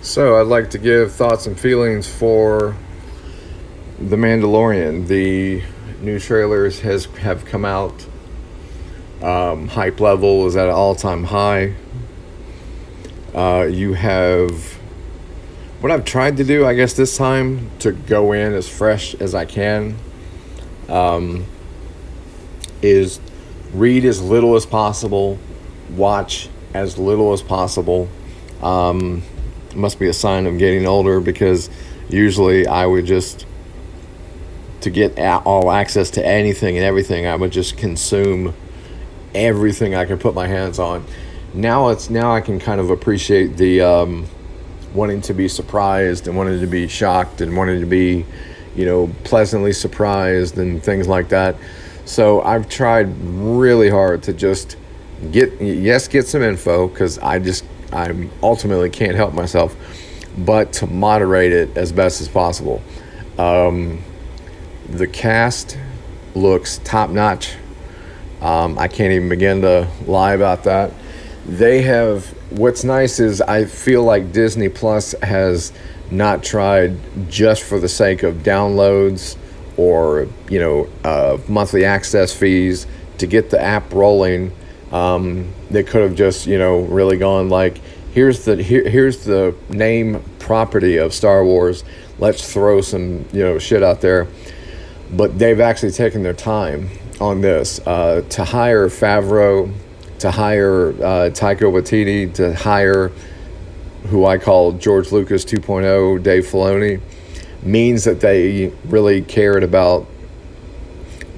So, I'd like to give thoughts and feelings for The Mandalorian. The new trailers have come out. Hype level is at an all-time high. You have what I've tried to do, I guess, this time to go in as fresh as I can. Is read as little as possible, watch as little as possible. Must be a sign of getting older because usually I would just, to get all access to anything and everything, I would just consume everything I could put my hands on. Now I can kind of appreciate the wanting to be surprised and wanting to be shocked and wanting to be, pleasantly surprised and things like that. So I've tried really hard to just get some info because I ultimately can't help myself, but to moderate it as best as possible. The cast looks top notch. I can't even begin to lie about that. What's nice is I feel like Disney Plus has not tried just for the sake of downloads or, monthly access fees to get the app rolling. They could have just, really gone like, here's the name property of Star Wars. Let's throw some, shit out there. But they've actually taken their time on this, to hire Favreau, to hire Taika Waititi, to hire who I call George Lucas 2.0, Dave Filoni, means that they really cared about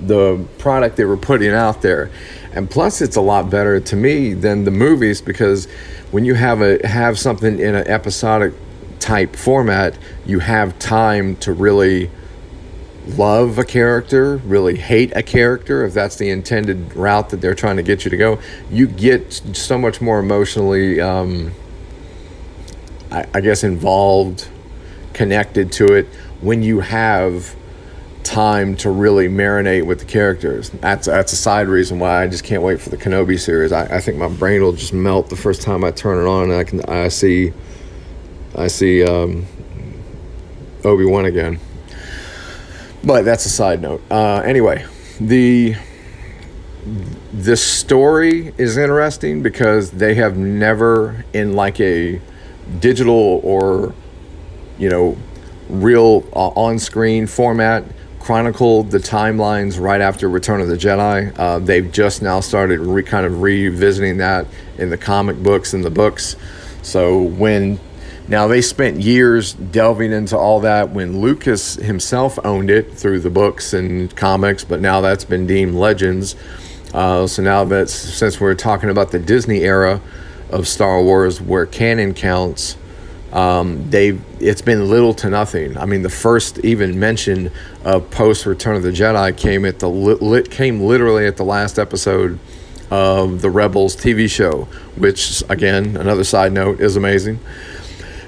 the product they were putting out there. And plus, it's a lot better to me than the movies because when you have something in an episodic type format, you have time to really love a character, really hate a character, if that's the intended route that they're trying to get you to go. You get so much more emotionally, I guess, involved, connected to it when you have time to really marinate with the characters. That's a side reason why I just can't wait for the Kenobi series. I think my brain will just melt the first time I turn it on and I see Obi-Wan again. But that's a side note. Anyway, the story is interesting because they have never, in like a digital or real on-screen format, chronicled the timelines right after Return of the Jedi. They've just now started kind of revisiting that in the comic books and the books. So now they spent years delving into all that when Lucas himself owned it through the books and comics, but now that's been deemed legends. So now since we're talking about the Disney era of Star Wars where canon counts, it's been little to nothing. I mean, the first even mention of post Return of the Jedi came literally at the last episode of the Rebels TV show, which again, another side note, is amazing.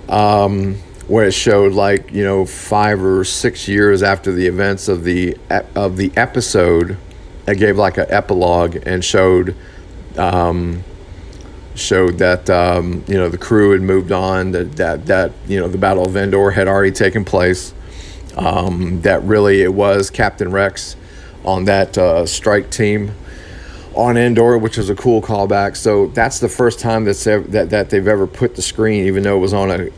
Where it showed 5 or 6 years after the events of the episode, it gave like an epilogue and showed that the crew had moved on, that the Battle of Endor had already taken place, that really it was Captain Rex on that strike team on Endor, which was a cool callback. So that's the first time that they've ever put the screen, even though it was on a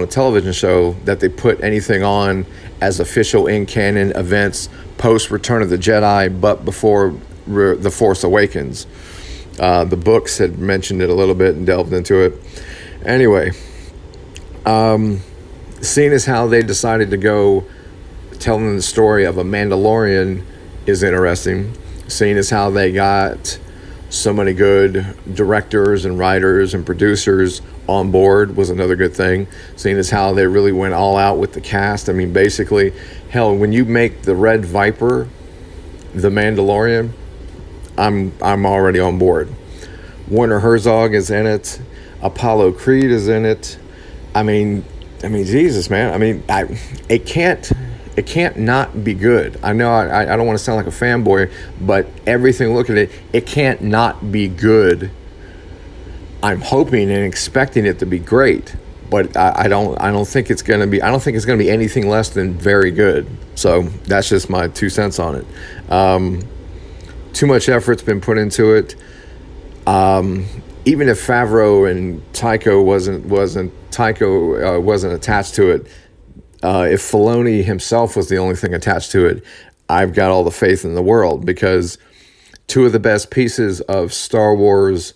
television show, that they put anything on as official in canon events post Return of the Jedi, but before The Force Awakens. The books had mentioned it a little bit and delved into it. Anyway, seeing as how they decided to go telling the story of a Mandalorian is interesting. Seeing as how they got so many good directors and writers and producers on board was another good thing. Seeing as how they really went all out with the cast. I mean, basically, hell, when you make the Red Viper the Mandalorian, I'm already on board. Werner Herzog is in it. Apollo Creed is in it. I mean, Jesus, man. I mean, it can't not be good. I know I don't want to sound like a fanboy, but everything, look at it, it can't not be good. I'm hoping and expecting it to be great, but I don't think it's gonna be. I don't think it's gonna be anything less than very good. So that's just my 2 cents on it. Too much effort's been put into it. Even if Favreau and Taiko wasn't attached to it, if Filoni himself was the only thing attached to it, I've got all the faith in the world, because two of the best pieces of Star Wars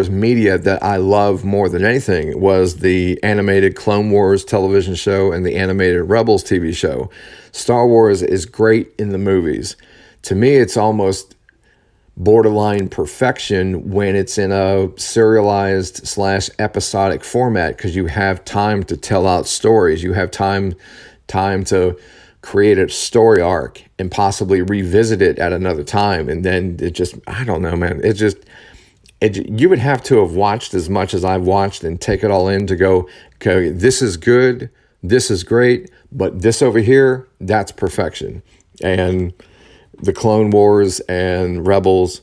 media that I love more than anything was the animated Clone Wars television show and the animated Rebels TV show. Star Wars is great in the movies. To me, it's almost borderline perfection when it's in a serialized / episodic format, because you have time to tell out stories. You have time to create a story arc and possibly revisit it at another time. And then it just, I don't know, man. You would have to have watched as much as I've watched and take it all in to go, okay, this is good, this is great, but this over here, that's perfection. And the Clone Wars and Rebels,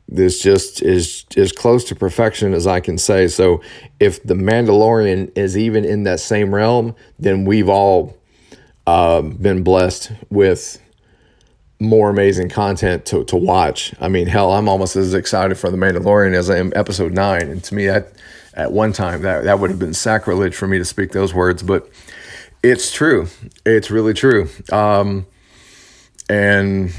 this just is as close to perfection as I can say. So if The Mandalorian is even in that same realm, then we've all been blessed with more amazing content to watch. I mean, hell, I'm almost as excited for The Mandalorian as I am Episode 9. And to me, that at one time, that would have been sacrilege for me to speak those words. But it's true. It's really true. And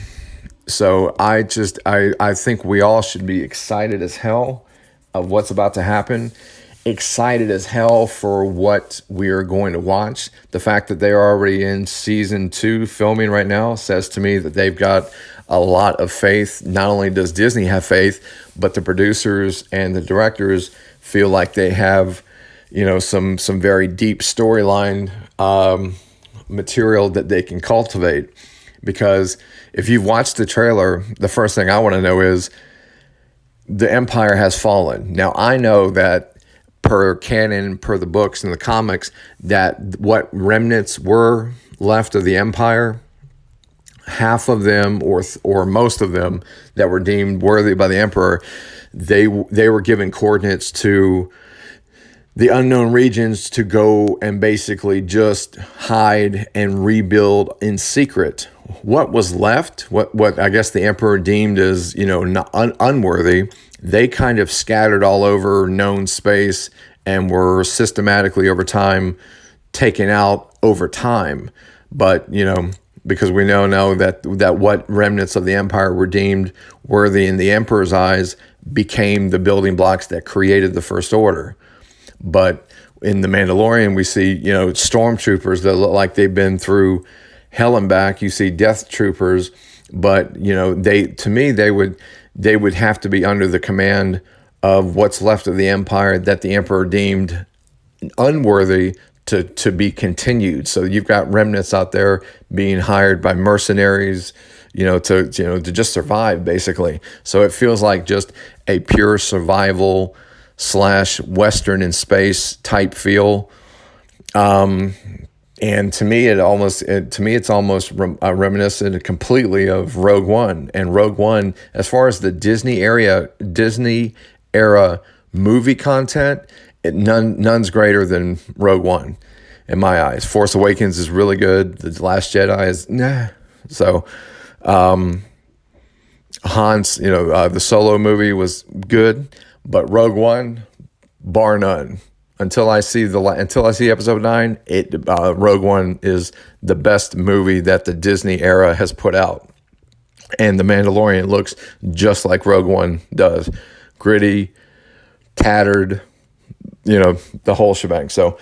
so I think we all should be excited as hell of what's about to happen, excited as hell for what we are going to watch. The fact that they are already in season 2 filming right now says to me that they've got a lot of faith. Not only does Disney have faith, but the producers and the directors feel like they have, some very deep storyline material that they can cultivate. Because if you've watched the trailer, the first thing I want to know is the Empire has fallen. Now, I know that per canon, per the books and the comics, that what remnants were left of the Empire, half of them or most of them that were deemed worthy by the Emperor, they were given coordinates to the unknown regions to go and basically just hide and rebuild in secret. What was left, what I guess the Emperor deemed as, unworthy, they kind of scattered all over known space and were systematically over time taken out over time. But, because we know that what remnants of the Empire were deemed worthy in the Emperor's eyes became the building blocks that created the First Order. But in The Mandalorian, we see, stormtroopers that look like they've been through hell and back. You see death troopers, but, they would have to be under the command of what's left of the Empire that the Emperor deemed unworthy to be continued. So you've got remnants out there being hired by mercenaries, to just survive, basically. So it feels like just a pure survival / Western in space type feel. And to me, it's almost reminiscent completely of Rogue One. And Rogue One, as far as the Disney era movie content, none's greater than Rogue One, in my eyes. Force Awakens is really good. The Last Jedi is nah. So, Han's, the Solo movie was good, but Rogue One, bar none. Until I see Episode 9, Rogue One is the best movie that the Disney era has put out. And The Mandalorian looks just like Rogue One does. Gritty, tattered, the whole shebang. So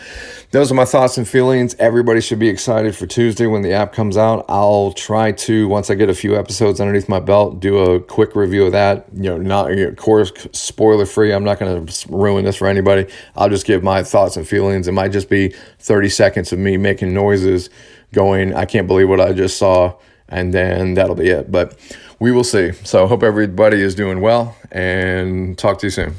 those are my thoughts and feelings. Everybody should be excited for Tuesday when the app comes out. I'll try to, once I get a few episodes underneath my belt, do a quick review of that. Not, of course, spoiler free. I'm not going to ruin this for anybody. I'll just give my thoughts and feelings. It might just be 30 seconds of me making noises going, I can't believe what I just saw. And then that'll be it. But we will see. So hope everybody is doing well, and talk to you soon.